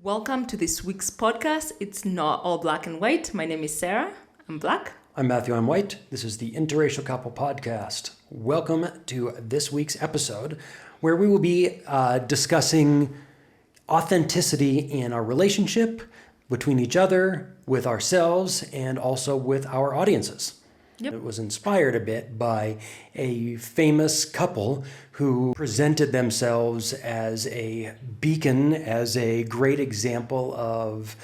Welcome to this week's podcast. It's not all black and white. My name is Sarah. I'm black. I'm Matthew. I'm white. This is the Interracial Couple Podcast. Welcome to this week's episode, where we will be discussing authenticity in our relationship, between each other, with ourselves, and also with our audiences. Yep. It was inspired a bit by a famous couple who presented themselves as a beacon, as a great example of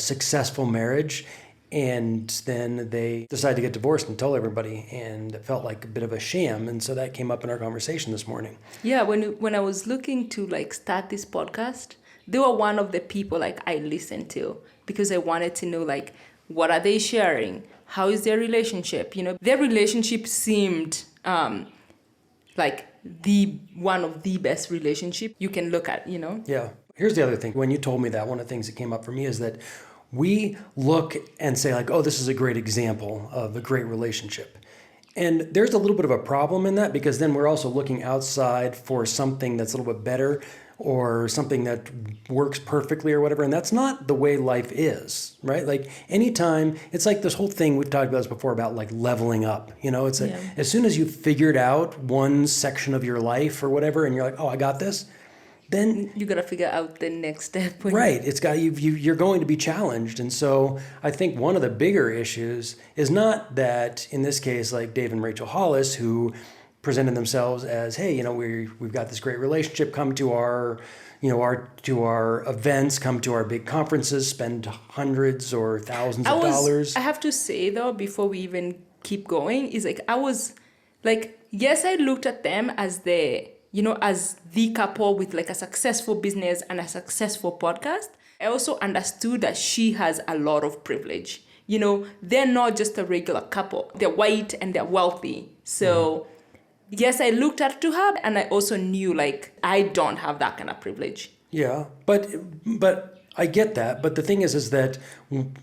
successful marriage. And then they decided to get divorced and told everybody, and it felt like a bit of a sham. And so that came up in our conversation this morning. Yeah, when I was looking to start this podcast, they were one of the people I listened to because I wanted to know what are they sharing? How is their relationship? Their relationship seemed like the one of the best relationship you can look at, Yeah. Here's the other thing. When you told me that, one of the things that came up for me is that we look and say oh, this is a great example of a great relationship. And there's a little bit of a problem in that because then we're also looking outside for something that's a little bit better or something that works perfectly or whatever. And that's not the way life is, right? Anytime, it's like this whole thing, we've talked about this before about leveling up. It's as soon as you've figured out one section of your life or whatever, and you're like, oh, I got this, then you got to figure out the next step. Right. It's got you're going to be challenged. And so I think one of the bigger issues is not that in this case, Dave and Rachel Hollis, who presented themselves as, hey, we've got this great relationship, come to our events, come to our big conferences, spend hundreds or thousands of dollars. I have to say though, before we even keep going, is I was yes, I looked at them as as the couple with a successful business and a successful podcast. I also understood that she has a lot of privilege. They're not just a regular couple. They're white and they're wealthy. So yes, I looked up to her, and I also knew I don't have that kind of privilege. Yeah, but I get that. But the thing is that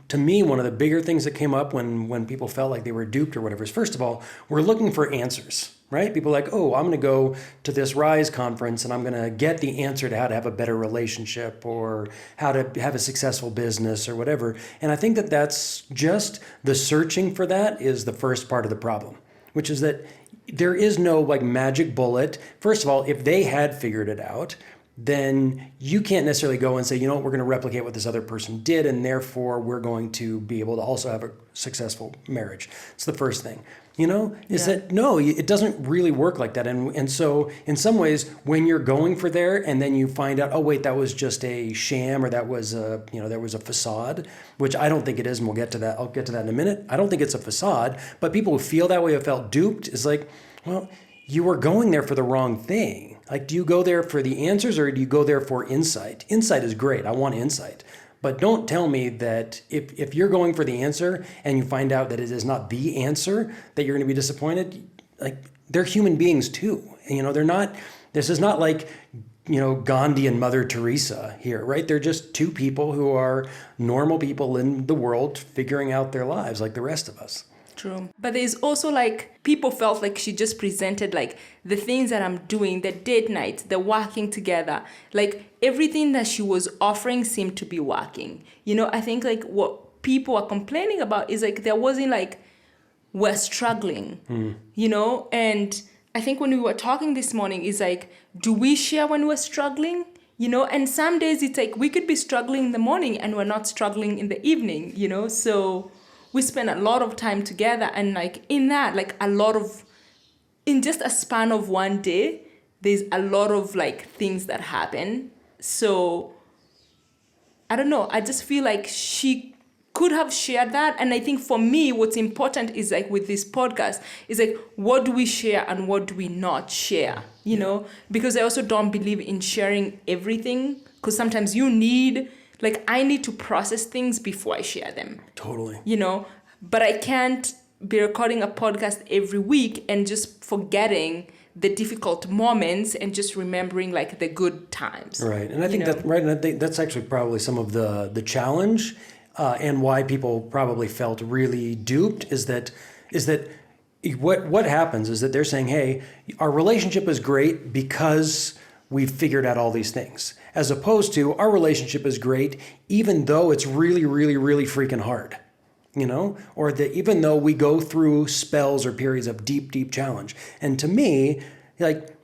to me, one of the bigger things that came up when people felt like they were duped or whatever is, first of all, we're looking for answers, right? People are oh, I'm going to go to this RISE conference and I'm going to get the answer to how to have a better relationship or how to have a successful business or whatever. And I think that that's just the searching for that is the first part of the problem, which is that there is no magic bullet. First of all, if they had figured it out, then you can't necessarily go and say, we're going to replicate what this other person did, and therefore we're going to be able to also have a successful marriage. It's the first thing, that no, it doesn't really work like that. And so in some ways, when you're going for there and then you find out, oh, wait, that was just a sham or that was there was a facade, which I don't think it is. And we'll get to that. I'll get to that in a minute. I don't think it's a facade, but people who feel that way, have felt duped is well, you were going there for the wrong thing. Do you go there for the answers or do you go there for insight? Insight is great. I want insight. But don't tell me that if you're going for the answer and you find out that it is not the answer, that you're going to be disappointed. They're human beings too. They're not, this is not Gandhi and Mother Teresa here, right? They're just two people who are normal people in the world figuring out their lives like the rest of us. True. But there's also people felt she just presented the things that I'm doing, the date nights, the working together, everything that she was offering seemed to be working. I think what people are complaining about is there wasn't we're struggling, and I think when we were talking this morning is do we share when we're struggling? And some days it's we could be struggling in the morning and we're not struggling in the evening, so we spend a lot of time together, and in that, in just a span of one day, there's a lot of things that happen. So I don't know. I just feel she could have shared that. And I think for me, what's important is with this podcast is what do we share and what do we not share, because I also don't believe in sharing everything, because sometimes you need I need to process things before I share them. Totally. But I can't be recording a podcast every week and just forgetting the difficult moments and just remembering the good times. Right. And I think and I think that's actually probably some of the challenge and why people probably felt really duped is that what happens is that they're saying, hey, our relationship is great because we've figured out all these things, as opposed to our relationship is great, even though it's really, really, really freaking hard, or that even though we go through spells or periods of deep, deep challenge. And to me, like,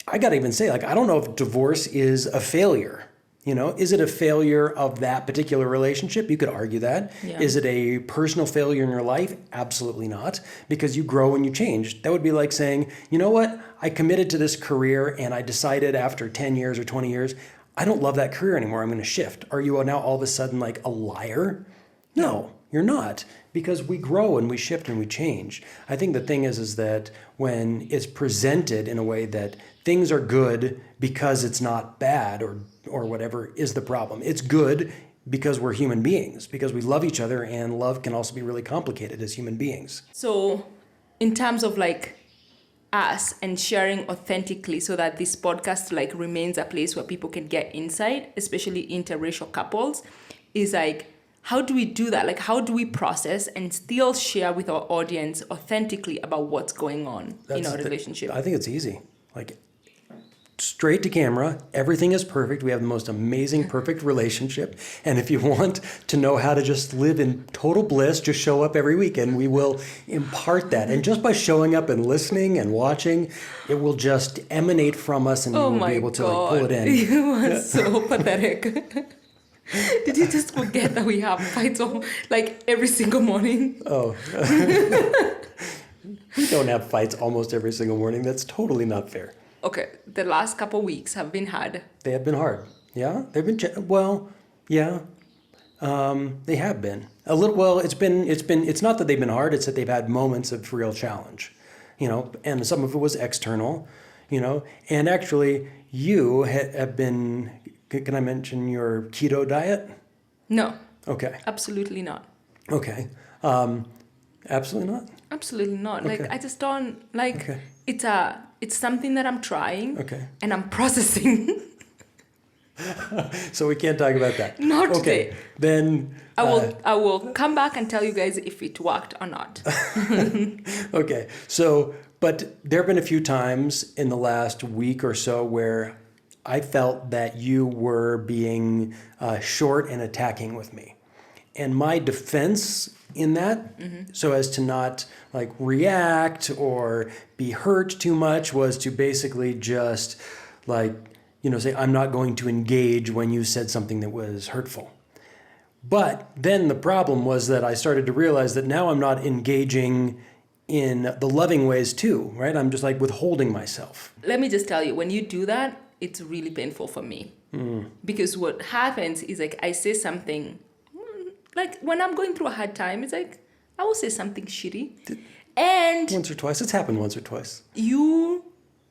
I got to even say, like, I don't know if divorce is a failure. Is it a failure of that particular relationship? You could argue that. Yeah. Is it a personal failure in your life? Absolutely not, because you grow and you change. That would be like saying, you know what? I committed to this career and I decided after 10 years or 20 years, I don't love that career anymore. I'm going to shift. Are you now all of a sudden like a liar? No, you're not, because we grow and we shift and we change. I think the thing is that when it's presented in a way that things are good because it's not bad or whatever is the problem. It's good because we're human beings, because we love each other, and love can also be really complicated as human beings. So in terms of like us and sharing authentically, so that this podcast like remains a place where people can get insight, especially interracial couples, is like, how do we do that? Like, how do we process and still share with our audience authentically about what's going on in our relationship? I think it's easy. Like, straight to camera, everything is perfect. We have the most amazing, perfect relationship. And if you want to know how to just live in total bliss, just show up every week and we will impart that. And just by showing up and listening and watching, it will just emanate from us, and you will be able to like pull it in. You are so pathetic. Did you just forget that we have fights like every single morning? Oh. We don't have fights almost every single morning. That's totally not fair. Okay, the last couple of weeks have been hard. They have been hard. Yeah, they've been yeah. They have been a little. Well, it's not that they've been hard. It's that they've had moments of real challenge, and some of it was external, and actually you have been. Can I mention your keto diet? No. Okay. Absolutely not. Okay. Absolutely not? Absolutely not. Okay. Like, I just don't, like, Okay. it's something that I'm trying. Okay. And I'm processing. So we can't talk about that. Not okay. today. Then I will come back and tell you guys if it worked or not. Okay. So, but there have been a few times in the last week or so where I felt that you were being short and attacking with me. And my defense in that, so as to not like react or be hurt too much, was to basically just like, say, I'm not going to engage when you said something that was hurtful. But then the problem was that I started to realize that now I'm not engaging in the loving ways too, right? I'm just like withholding myself. Let me just tell you, when you do that, it's really painful for me. Because what happens is like I say something, like when I'm going through a hard time, it's like I will say something shitty. And Once or twice. It's happened once or twice. You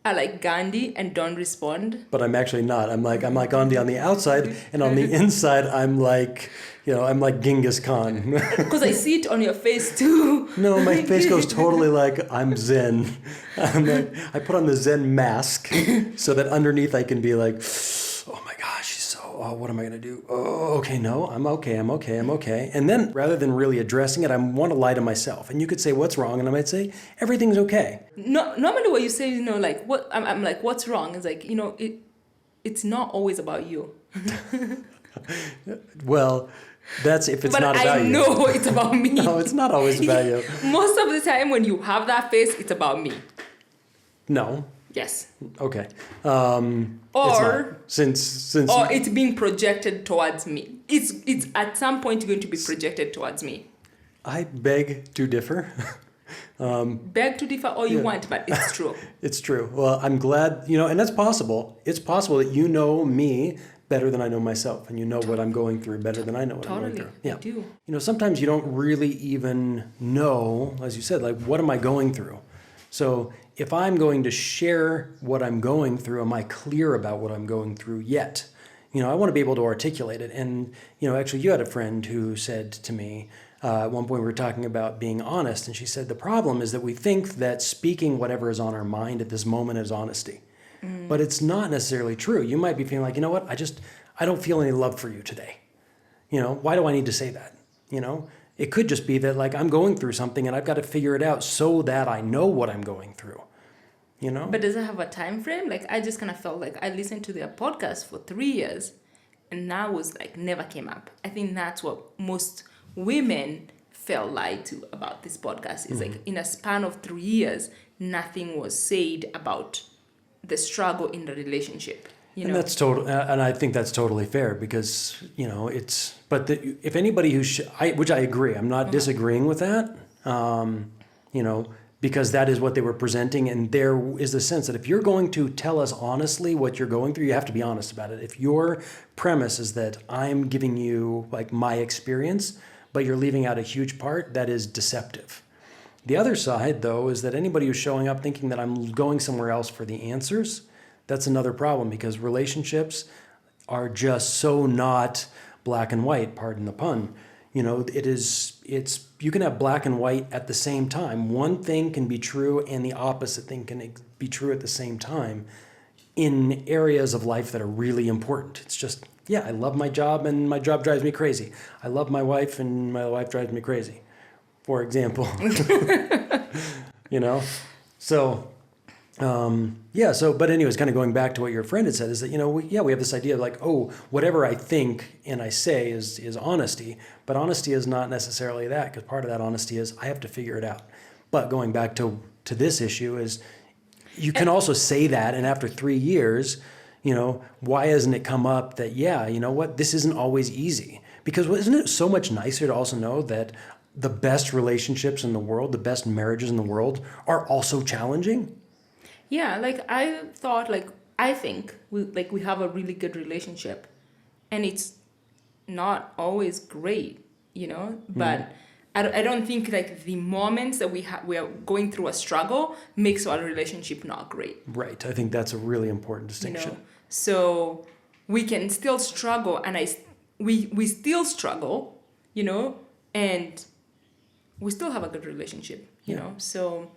are like Gandhi and don't respond. But I'm actually not. I'm like Gandhi on the outside, and on the inside, I'm like Genghis Khan. Because I see it on your face too. No, my face goes totally like I'm Zen. I put on the Zen mask so that underneath I can be like, oh my gosh, she's so, what am I going to do? Oh, okay, no, I'm okay. And then rather than really addressing it, I want to lie to myself. And you could say, what's wrong? And I might say, everything's okay. No, normally what you say, like, what I'm like, what's wrong? It's like, it's not always about you. Well, that's if it's but not about you. But I know it's about me. No, it's not always about you. Most of the time when you have that face, it's about me. No. Yes. Okay. Or since or it's being projected towards me. It's at some point going to be projected towards me. I beg to differ. Beg to differ all you want, but it's true. It's true. Well, I'm glad, and that's possible. It's possible that you know me better than I know myself, and you know what I'm going through better than I know what I'm going through. Yeah, I do. Sometimes you don't really even know, as you said, like, what am I going through? So if I'm going to share what I'm going through, am I clear about what I'm going through yet? I want to be able to articulate it. And, actually you had a friend who said to me, at one point we were talking about being honest, and she said, the problem is that we think that speaking whatever is on our mind at this moment is honesty. But it's not necessarily true. You might be feeling like, you know what, I don't feel any love for you today. Why do I need to say that? It could just be that like I'm going through something and I've got to figure it out so that I know what I'm going through. you know? But does it have a time frame? Like, I just kind of felt like I listened to their podcast for 3 years and now was like never came up. I think that's what most women felt lied to about this podcast. Is like in a span of 3 years, nothing was said about the struggle in the relationship. You know? And that's total, and I think that's totally fair because, you know, it's, but if anybody which I agree, I'm not disagreeing with that, you know, because that is what they were presenting. And there is the sense that if you're going to tell us honestly what you're going through, you have to be honest about it. If your premise is that I'm giving you like my experience, but you're leaving out a huge part, that is deceptive. The other side, though, is that anybody who's showing up thinking that I'm going somewhere else for the answers, that's another problem because relationships are just so not black and white, pardon the pun. You know, you can have black and white at the same time. One thing can be true and the opposite thing can be true at the same time in areas of life that are really important. It's just, yeah, I love my job and my job drives me crazy. I love my wife and my wife drives me crazy, for example. You know? So, but anyways, kind of going back to what your friend had said is that, you know, we have this idea of like, oh, whatever I think and I say is honesty, but honesty is not necessarily that, because part of that honesty is I have to figure it out. But going back to this issue is you can also say that, and after 3 years, you know, why hasn't it come up that, yeah, you know what, this isn't always easy? Because isn't it so much nicer to also know that the best relationships in the world, the best marriages in the world are also challenging? Yeah, like I think we have a really good relationship, and it's not always great, you know. But I don't think like the moments that we are going through a struggle makes our relationship not great. Right. I think that's a really important distinction. You know? So we can still struggle, and we still struggle, you know, and we still have a good relationship, you know. So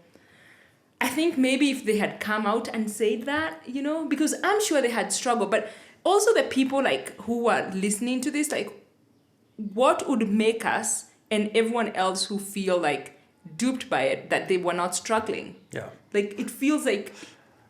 I think maybe if they had come out and said that, you know, because I'm sure they had struggled, but also the people like who are listening to this, like what would make us and everyone else who feel like duped by it that they were not struggling? Yeah. Like it feels like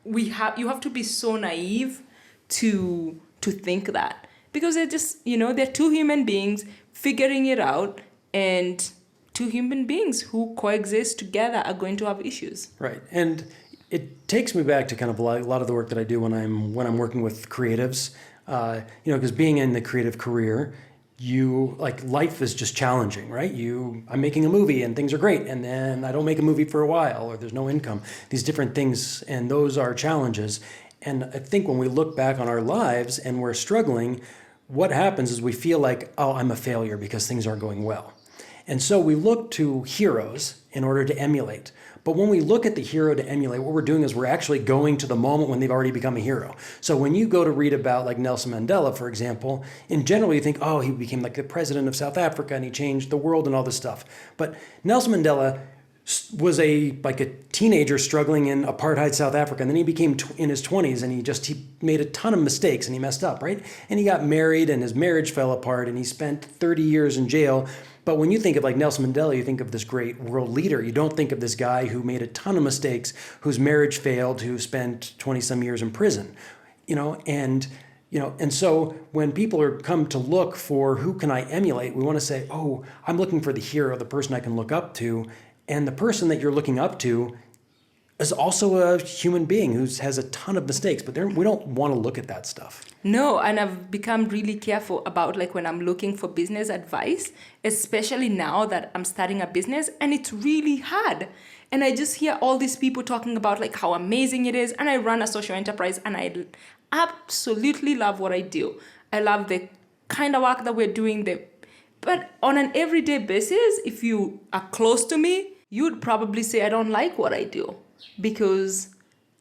you have to be so naive to think that, because they're just, you know, they're two human beings figuring it out, and two human beings who coexist together are going to have issues. Right. And it takes me back to kind of a lot of the work that I do when I'm working with creatives, you know, because being in the creative career, life is just challenging, right? I'm making a movie and things are great, and then I don't make a movie for a while, or there's no income, these different things, and those are challenges. And I think when we look back on our lives and we're struggling, what happens is we feel like, oh, I'm a failure because things aren't going well. And so we look to heroes in order to emulate. But when we look at the hero to emulate, what we're doing is we're actually going to the moment when they've already become a hero. So when you go to read about like Nelson Mandela, for example, in general you think, oh, he became like the president of South Africa and he changed the world and all this stuff. But Nelson Mandela was a teenager struggling in apartheid South Africa, and then he became in his 20s, and he made a ton of mistakes and he messed up, right? And he got married and his marriage fell apart and he spent 30 years in jail. But when you think of like Nelson Mandela, you think of this great world leader. You don't think of this guy who made a ton of mistakes, whose marriage failed, who spent 20 some years in prison, and so when people come to look for who can I emulate, we want to say, oh, I'm looking for the hero, the person I can look up to. And the person that you're looking up to is also a human being who has a ton of mistakes, but we don't want to look at that stuff. No, and I've become really careful about like when I'm looking for business advice, especially now that I'm starting a business and it's really hard. And I just hear all these people talking about like how amazing it is. And I run a social enterprise and I absolutely love what I do. I love the kind of work that we're doing, but on an everyday basis, if you are close to me, you'd probably say I don't like what I do, because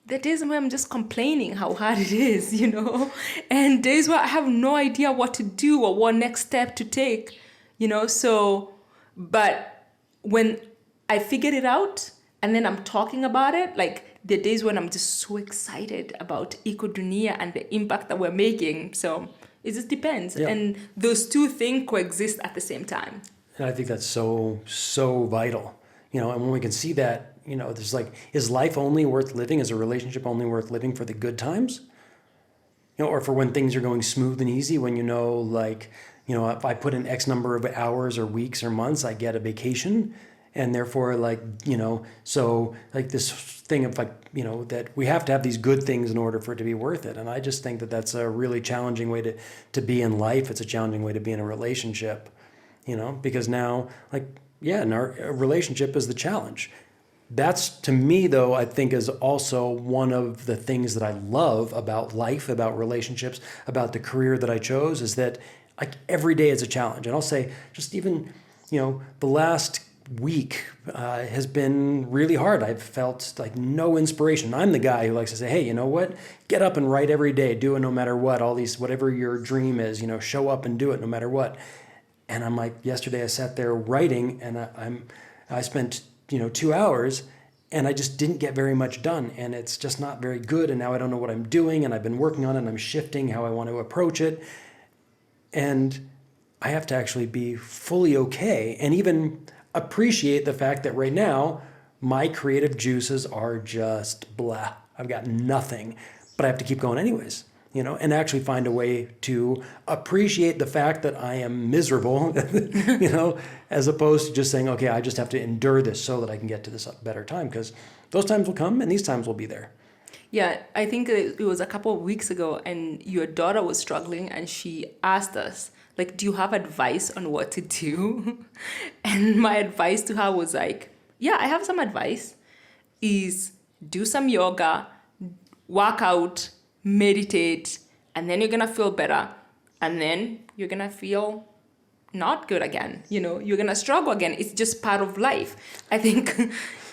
there are days where I'm just complaining how hard it is, you know, and days where I have no idea what to do or what next step to take, you know. So, but when I figured it out and then I'm talking about it, like the days when I'm just so excited about Ecodunia and the impact that we're making. So it just depends. Yeah. And those two things coexist at the same time. And I think that's so, so vital. And when we can see that, there's like, is life only worth living? Is a relationship only worth living for the good times? Or for when things are going smooth and easy, when like, if I put in X number of hours or weeks or months, I get a vacation. And therefore, like, so like this thing of like, that we have to have these good things in order for it to be worth it. And I just think that that's a really challenging way to be in life. It's a challenging way to be in a relationship, because now, like, yeah, and our relationship is the challenge. That's, to me, though, I think is also one of the things that I love about life, about relationships, about the career that I chose, is that like every day is a challenge. And I'll say just even, the last week has been really hard. I've felt like no inspiration. I'm the guy who likes to say, hey, you know what? Get up and write every day. Do it no matter what. All these, whatever your dream is, show up and do it no matter what. And I'm like, yesterday I sat there writing and I spent 2 hours and I just didn't get very much done, and it's just not very good. And now I don't know what I'm doing, and I've been working on it and I'm shifting how I want to approach it. And I have to actually be fully okay and even appreciate the fact that right now my creative juices are just blah. I've got nothing, but I have to keep going anyways. And actually find a way to appreciate the fact that I am miserable, as opposed to just saying, okay, I just have to endure this so that I can get to this better time, because those times will come and these times will be there. Yeah, I think it was a couple of weeks ago and your daughter was struggling and she asked us, like, do you have advice on what to do? And my advice to her was like, yeah, I have some advice, is do some yoga, work out, meditate, and then you're gonna feel better, and then you're gonna feel not good again. You're gonna struggle again. It's just part of life. I think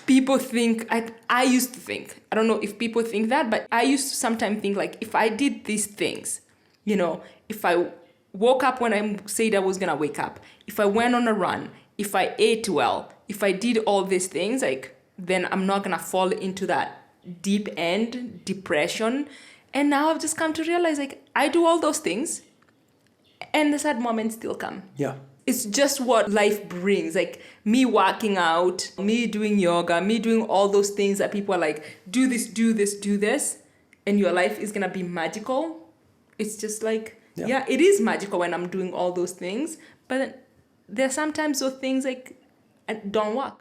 people think, I used to think, I don't know if people think that, but I used to sometimes think like, if I did these things, if I woke up when I said I was gonna wake up, if I went on a run, if I ate well, if I did all these things, like, then I'm not gonna fall into that deep end depression. And now I've just come to realize, like, I do all those things and the sad moments still come. Yeah. It's just what life brings. Like me working out, me doing yoga, me doing all those things that people are like, do this, do this, do this, and your life is going to be magical. It's just like, yeah, it is magical when I'm doing all those things. But there are sometimes those things like don't work.